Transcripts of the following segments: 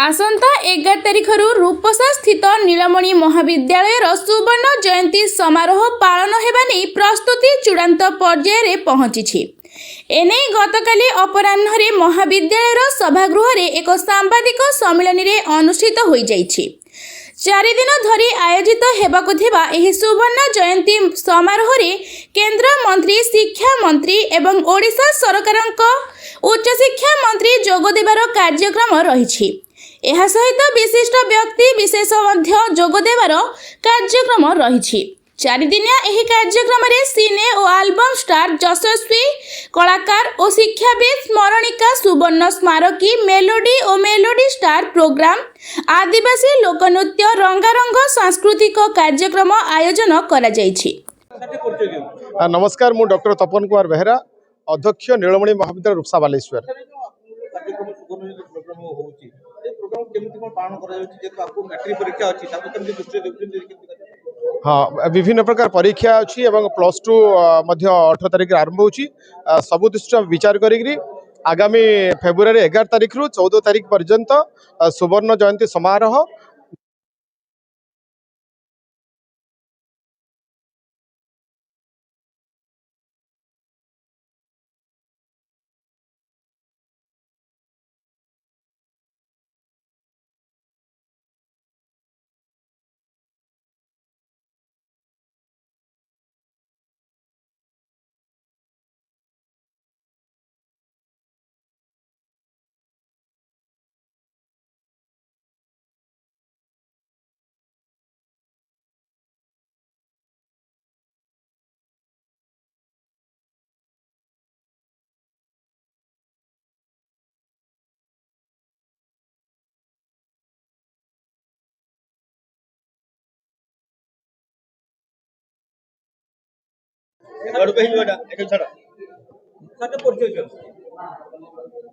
आसंता 11 तारिखर रूपसा स्थित नीलमणि महाविद्यालय सुवर्ण जयंती समारोह पालन हेबा नै प्रस्तुति चूड़ांत पर्यायर पहुंची। एने गतकाली अपराह्न महाविद्यालय सभागृह एक सांबादिक सम्मेलन अनुष्ठित हो जाइछि। 4 दिन धरी आयोजित हेबाकु थिबा एही सुवर्ण जयंती समारोह केंद्र मंत्री शिक्षा मंत्री एवं ओडिशा सरकारक उच्च शिक्षा मंत्री जोग देबार कार्यक्रम रहिछि। एहा सहित विशिष्ट व्यक्ति विशेष जोग देबार कार्यक्रम रहिछि। 4 दिनिया एही कार्यक्रम रे सिने और एल्बम स्टार यशस्वी कलाकार और शिक्षाविद स्मरणिका सुवर्ण स्मारकी मेलोडी और मेलोडी स्टार प्रोग्राम आदिवासी लोकनृत्य रंगारंग सांस्कृतिक कार्यक्रम आयोजन करा जाइछि। नमस्कार, मु डॉक्टर तपन कुमार बेहरा, अध्यक्ष नीलमणि महाविद्यालय रूपसा बालेश्वर। हाँ, विभिन्न प्रकार परीक्षा अच्छी +2 18 तारिख आरंभ हो सबु दृष्टि विचार करी आगामी फेब्रुआरी 11 तारिख रु 14 तारिख पर्यंत सुवर्ण जयंती समारोह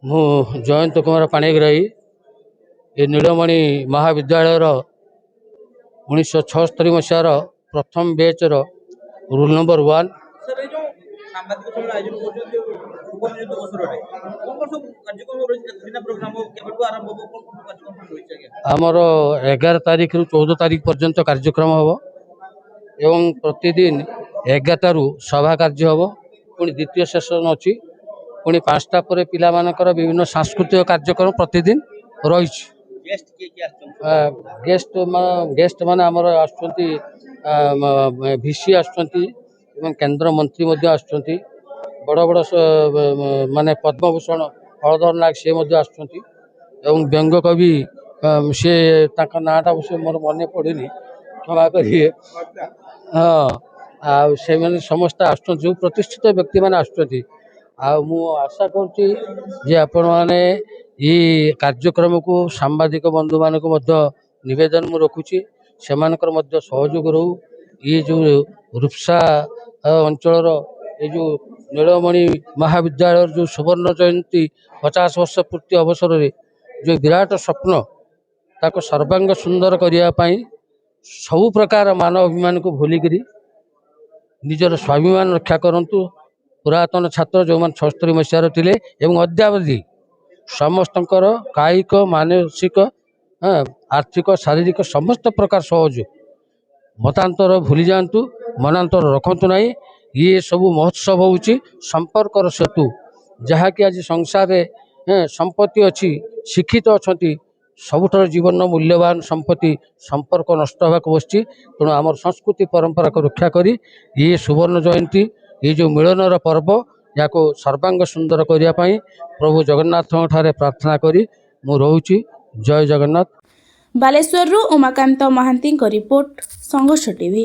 मु जयंत कुमार पाणीग्राही ये नीलमणि महाविद्यालय 1976 मसीहार प्रथम बैच रोल नंबर 1। आमर 11 तारिख रु 14 तारिख पर्यंत कार्यक्रम हम एवं प्रतिदिन 11 सभा कार्य हम पुणी द्वितीय सेशन अच्छी पुणी 5टा पर पिला मानकर विभिन्न सांस्कृतिक कार्यक्रम प्रतिदिन रही। गेस्ट माने आमर आसुचंती भिसी आसुचंती एवं केंद्र मंत्री मध्य आसुचंती बड़ बड़ माने पद्मभूषण हलधर नाग से मध्य आसुचंती एवं व्यंग कवि से ताका नाटा विषय मोर मन पड़ेनी क्षमा करिए। हाँ, से माने समस्त आसुचंती जो प्रतिष्ठित व्यक्ति माने आसुचंती। मु आशा करुँची जे आपण मैंने ये कार्यक्रम को सांबादिक बंधु मान को नवेदन मु रखुची से सहयोग रहू। ये जो रूपसा अंचल ये जो नीलमणि महाविद्यालय जो सुवर्ण जयंती 50 वर्ष पूर्ति अवसर रे जो विराट स्वप्न ताको सर्वांग सुंदर करने सबु प्रकार मानव अभिमान को भूलिकी निजर स्वाभिमान रक्षा करंतु। पुरातन छात्र जो मान 76 मसीहार थे एवं अद्यावधि समस्त कायिक मानसिक आर्थिक शारीरिक समस्त प्रकार सहयोग मतांतर भूली जातु मनांतर रखतु ना। ये सबू महोत्सव होची संपर्कर सेतु जहाँकि आज संसार में संपत्ति अच्छी शिक्षित अच्छा सबुठार जीवन मूल्यवान संपत्ति संपर्क नष्ट होगा बसची। तेणु आमर संस्कृति परंपरा को रक्षा करी ये सुवर्ण जयंती ये जो मिलनर पर्व या सर्वांग सुंदर करने प्रभु जगन्नाथ ठारे प्रार्थना करी मु रोची। जय जगन्नाथ। बालेश्वर उमाकांत महांती रिपोर्ट संघर्ष टीवी।